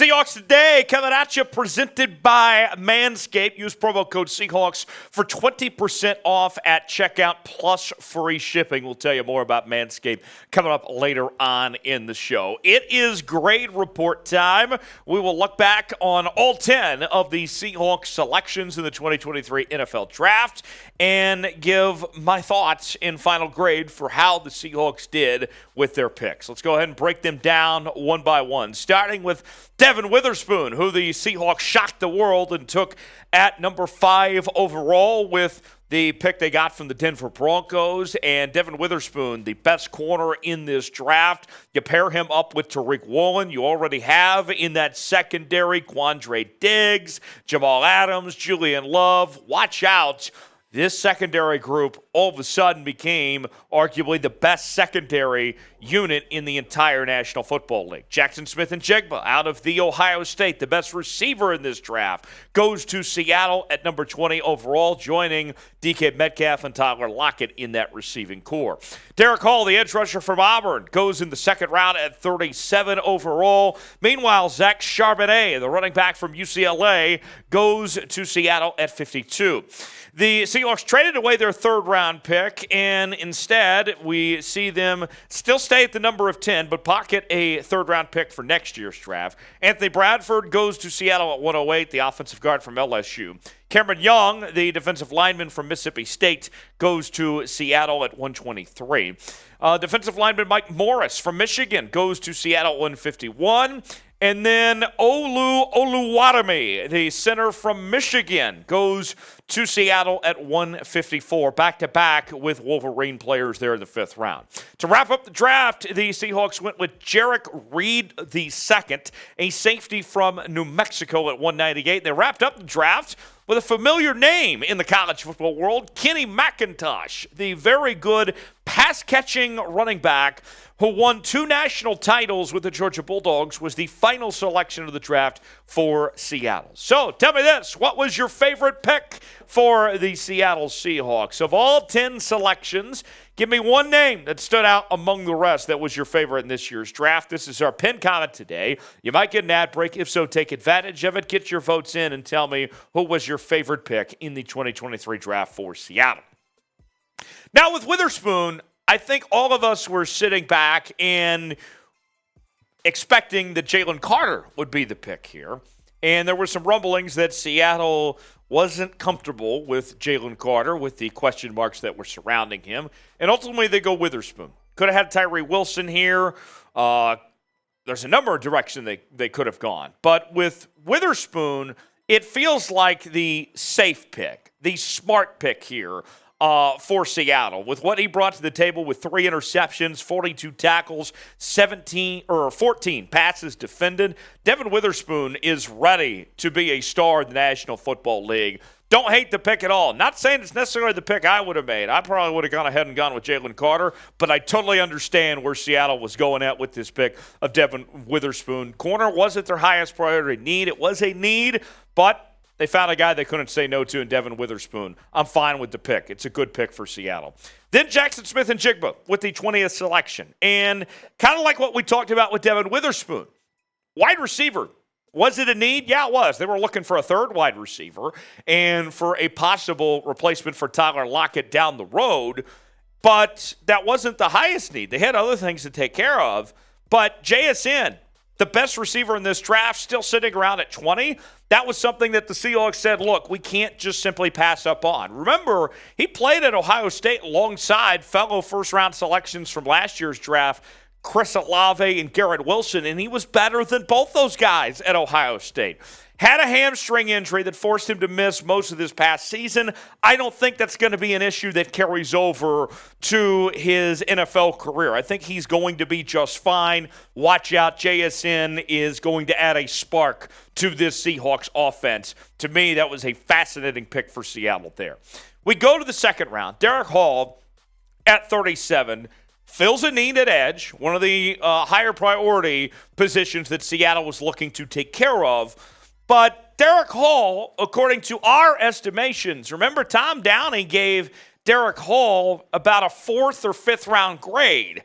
Seahawks Today coming at you, presented by Manscaped. Use promo code Seahawks for 20% off at checkout plus free shipping. We'll tell you more about Manscaped coming up later on in the show. It is grade report time. We will look back on all 10 of the Seahawks selections in the 2023 NFL Draft and give my thoughts in final grade for how the Seahawks did with their picks. Let's go ahead and break them down one by one, starting with Devin Witherspoon, who the Seahawks shocked the world and took at number 5 overall with the pick they got from the Denver Broncos. And Devin Witherspoon, the best corner in this draft. You pair him up with Derick, you already have in that secondary Quandre Diggs, Jamal Adams, Julian Love. Watch out. This secondary group all of a sudden became arguably the best secondary unit in the entire National Football League. Jaxon Smith-Njigba out of the Ohio State, the best receiver in this draft, goes to Seattle at number 20 overall, joining DK Metcalf and Tyler Lockett in that receiving core. Derick Hall, the edge rusher from Auburn, goes in the second round at 37 overall. Meanwhile, Zach Charbonnet, the running back from UCLA, goes to Seattle at 52. The Seahawks traded away their third-round pick, and instead we see them still stay at the number of 10, but pocket a third-round pick for next year's draft. Anthony Bradford goes to Seattle at 108, the offensive guard from LSU. Cameron Young, the defensive lineman from Mississippi State, goes to Seattle at 123. Defensive lineman Mike Morris from Michigan goes to Seattle at 151. And then Olu Oluwatimi, the center from Michigan, goes to Seattle at 154, back-to-back with Wolverine players there in the 5th round. To wrap up the draft, the Seahawks went with Jerrick Reed II, a safety from New Mexico at 198. They wrapped up the draft with a familiar name in the college football world, Kenny McIntosh, the very good pass-catching running back who won 2 national titles with the Georgia Bulldogs, was the final selection of the draft for Seattle. So tell me this, what was your favorite pick for the Seattle Seahawks? Of all 10 selections, give me one name that stood out among the rest that was your favorite in this year's draft. This is our pinned comment today. You might get an ad break. If so, take advantage of it. Get your votes in and tell me who was your favorite pick in the 2023 draft for Seattle. Now with Witherspoon, I think all of us were sitting back and expecting that Jalen Carter would be the pick here. And there were some rumblings that Seattle wasn't comfortable with Jalen Carter with the question marks that were surrounding him. And ultimately they go Witherspoon. Could have had Tyree Wilson here. There's a number of directions they could have gone. But with Witherspoon, it feels like the safe pick, the smart pick here for Seattle, with what he brought to the table with 3 interceptions, 42 tackles, 14 passes defended. Devon Witherspoon is ready to be a star in the National Football League. Don't hate the pick at all. Not saying it's necessarily the pick I would have made. I probably would have gone ahead and gone with Jalen Carter, but I totally understand where Seattle was going at with this pick of Devon Witherspoon. Corner wasn't their highest priority need. It was a need, but they found a guy they couldn't say no to in Devon Witherspoon. I'm fine with the pick. It's a good pick for Seattle. Then Jaxon Smith-Njigba with the 20th selection. And kind of like what we talked about with Devon Witherspoon, wide receiver. Was it a need? Yeah, it was. They were looking for a third wide receiver and for a possible replacement for Tyler Lockett down the road. But that wasn't the highest need. They had other things to take care of. But JSN, the best receiver in this draft, still sitting around at 20. That was something that the Seahawks said, look, we can't just simply pass up on. Remember, he played at Ohio State alongside fellow first-round selections from last year's draft, Chris Olave and Garrett Wilson, and he was better than both those guys at Ohio State. Had a hamstring injury that forced him to miss most of this past season. I don't think that's going to be an issue that carries over to his NFL career. I think he's going to be just fine. Watch out, JSN is going to add a spark to this Seahawks offense. To me, that was a fascinating pick for Seattle there. We go to the second round. Derick Hall at 37 fills a need at edge, one of the higher priority positions that Seattle was looking to take care of. But Derick Hall, according to our estimations, remember Tom Downey gave Derick Hall about a 4th or 5th round grade.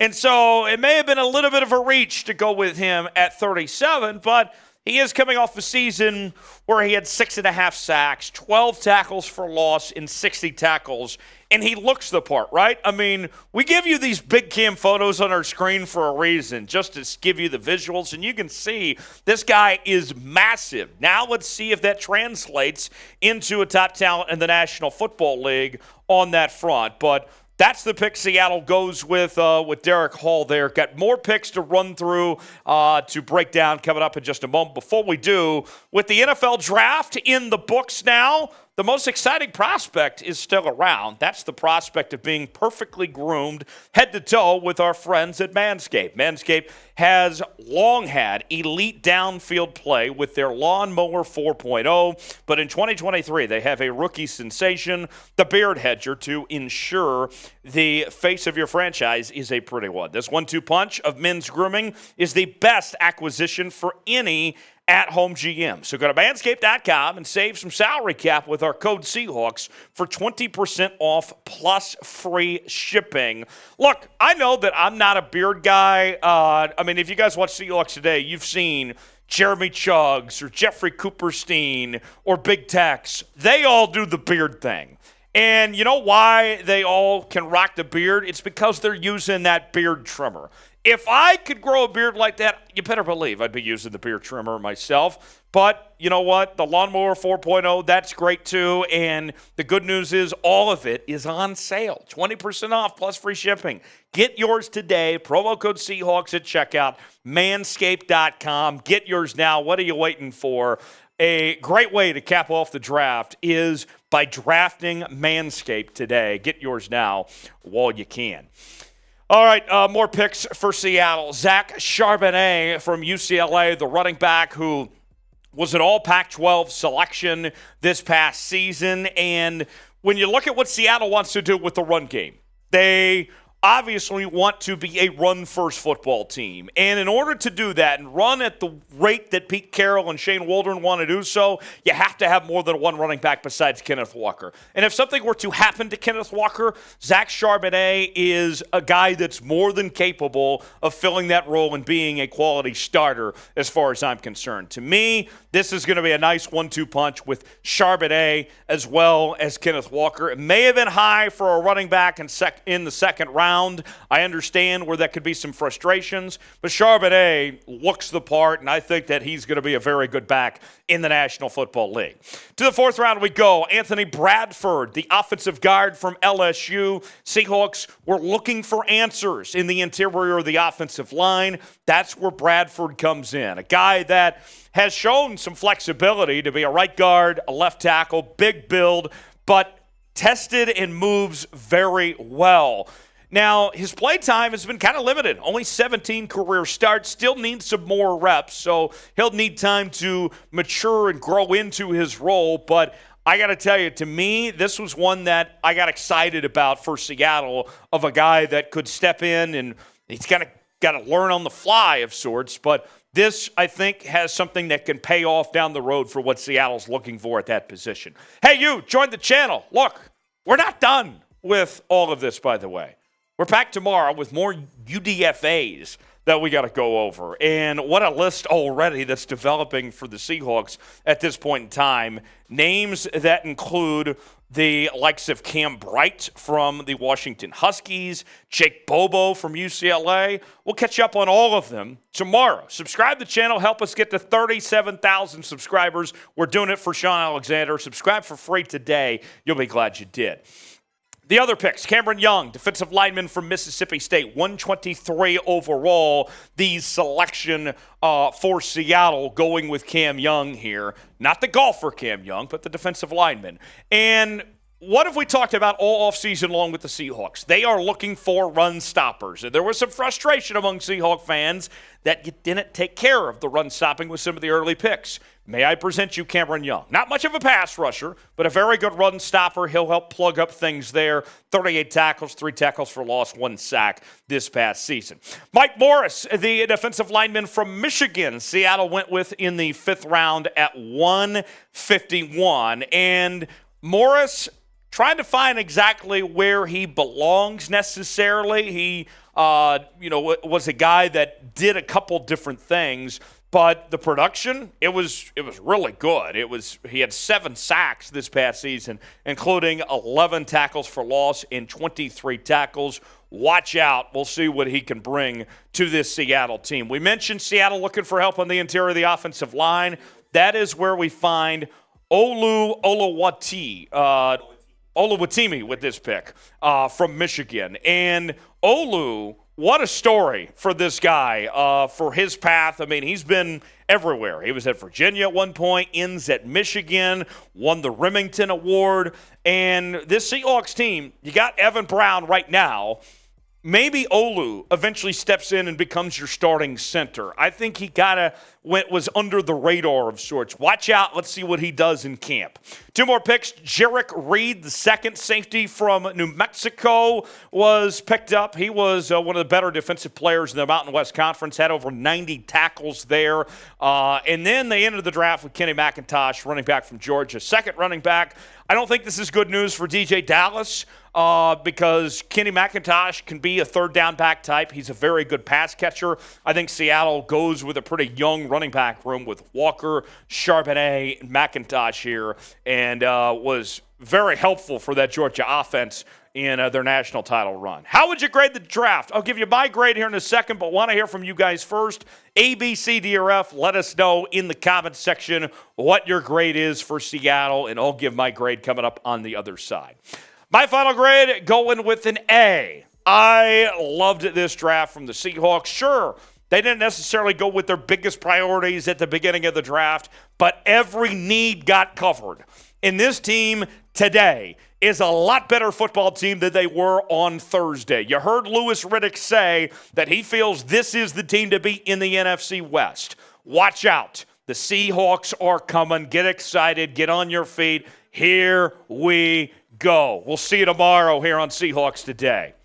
And so it may have been a little bit of a reach to go with him at 37, but he is coming off a season where he had 6.5 sacks, 12 tackles for loss, and 60 tackles, and he looks the part, right? I mean, we give you these big cam photos on our screen for a reason, just to give you the visuals, and you can see this guy is massive. Now let's see if that translates into a top talent in the National Football League on that front. But that's the pick Seattle goes with Derick Hall there. Got more picks to run through to break down coming up in just a moment. Before we do, with the NFL draft in the books now, the most exciting prospect is still around. That's the prospect of being perfectly groomed head to toe with our friends at Manscaped. Manscaped has long had elite downfield play with their Lawnmower 4.0, but in 2023 they have a rookie sensation, the Beard Hedger, to ensure the face of your franchise is a pretty one. This 1-2 punch of men's grooming is the best acquisition for any at-home GM. So go to Manscaped.com and save some salary cap with our code Seahawks for 20% off plus free shipping. Look, I know that I'm not a beard guy. I mean, if you guys watch Seahawks today, you've seen Jeremy Chuggs or Jeffrey Cooperstein or Big Tex. They all do the beard thing. And you know why they all can rock the beard? It's because they're using that beard trimmer. If I could grow a beard like that, you better believe I'd be using the beard trimmer myself. But you know what? The Lawnmower 4.0, that's great too. And the good news is all of it is on sale. 20% off plus free shipping. Get yours today. Promo code Seahawks at checkout. Manscaped.com. Get yours now. What are you waiting for? A great way to cap off the draft is by drafting Manscaped today. Get yours now while you can. All right, more picks for Seattle. Zach Charbonnet from UCLA, the running back who was an all Pac-12 selection this past season. And when you look at what Seattle wants to do with the run game, they obviously want to be a run-first football team. And in order to do that and run at the rate that Pete Carroll and Shane Waldron want to do so, you have to have more than one running back besides Kenneth Walker. And if something were to happen to Kenneth Walker, Zach Charbonnet is a guy that's more than capable of filling that role and being a quality starter as far as I'm concerned. To me, this is going to be a nice 1-2 punch with Charbonnet as well as Kenneth Walker. It may have been high for a running back in the second round. I understand where that could be some frustrations, but Charbonnet looks the part, and I think that he's going to be a very good back in the National Football League. To the fourth round we go. Anthony Bradford, the offensive guard from LSU. Seahawks were looking for answers in the interior of the offensive line. That's where Bradford comes in. A guy that has shown some flexibility to be a right guard, a left tackle, big build, but tested and moves very well. Now, his play time has been kind of limited. Only 17 career starts. Still needs some more reps, so he'll need time to mature and grow into his role. But I got to tell you, to me, this was one that I got excited about for Seattle, of a guy that could step in, and he's got to learn on the fly of sorts. But this, I think, has something that can pay off down the road for what Seattle's looking for at that position. Hey, you, join the channel. Look, we're not done with all of this, by the way. We're back tomorrow with more UDFAs that we got to go over. And what a list already that's developing for the Seahawks at this point in time. Names that include the likes of Cam Bright from the Washington Huskies, Jake Bobo from UCLA. We'll catch up on all of them tomorrow. Subscribe to the channel. Help us get to 37,000 subscribers. We're doing it for Sean Alexander. Subscribe for free today. You'll be glad you did. The other picks, Cameron Young, defensive lineman from Mississippi State, 123 overall. The selection for Seattle going with Cam Young here. Not the golfer Cam Young, but the defensive lineman. And what have we talked about all offseason long with the Seahawks? They are looking for run stoppers. And there was some frustration among Seahawk fans that you didn't take care of the run stopping with some of the early picks. May I present you Cameron Young? Not much of a pass rusher, but a very good run stopper. He'll help plug up things there. 38 tackles, 3 tackles for loss, 1 sack this past season. Mike Morris, the defensive lineman from Michigan, Seattle went with in the 5th round at 151. And Morris trying to find exactly where he belongs necessarily. He, was a guy that did a couple different things, but the production, it was really good. He had 7 sacks this past season, including 11 tackles for loss and 23 tackles. Watch out. We'll see what he can bring to this Seattle team. We mentioned Seattle looking for help on the interior of the offensive line. That is where we find Olu Oluwatimi with this pick from Michigan. And Olu, what a story for this guy, for his path. I mean, he's been everywhere. He was at Virginia at one point, ends at Michigan, won the Remington Award. And this Seahawks team, you got Evan Brown right now. Maybe Olu eventually steps in and becomes your starting center. I think he was under the radar of sorts. Watch out. Let's see what he does in camp. 2 more picks. Jerrick Reed, the second safety from New Mexico, was picked up. He was one of the better defensive players in the Mountain West Conference, had over 90 tackles there. And then they ended the draft with Kenny McIntosh, running back from Georgia. Second running back. I don't think this is good news for DJ Dallas because Kenny McIntosh can be a third down back type. He's a very good pass catcher. I think Seattle goes with a pretty young running back room with Walker, Charbonnet, and McIntosh here, and was very helpful for that Georgia offense in their national title run. How would you grade the draft? I'll give you my grade here in a second, but want to hear from you guys first. A, B, C, D, or F. Let us know in the comments section what your grade is for Seattle, and I'll give my grade coming up on the other side. My final grade, going with an A. I loved this draft from the Seahawks. Sure, they didn't necessarily go with their biggest priorities at the beginning of the draft, but every need got covered. And this team today is a lot better football team than they were on Thursday. You heard Louis Riddick say that he feels this is the team to beat in the NFC West. Watch out. The Seahawks are coming. Get excited. Get on your feet. Here we go. We'll see you tomorrow here on Seahawks Today.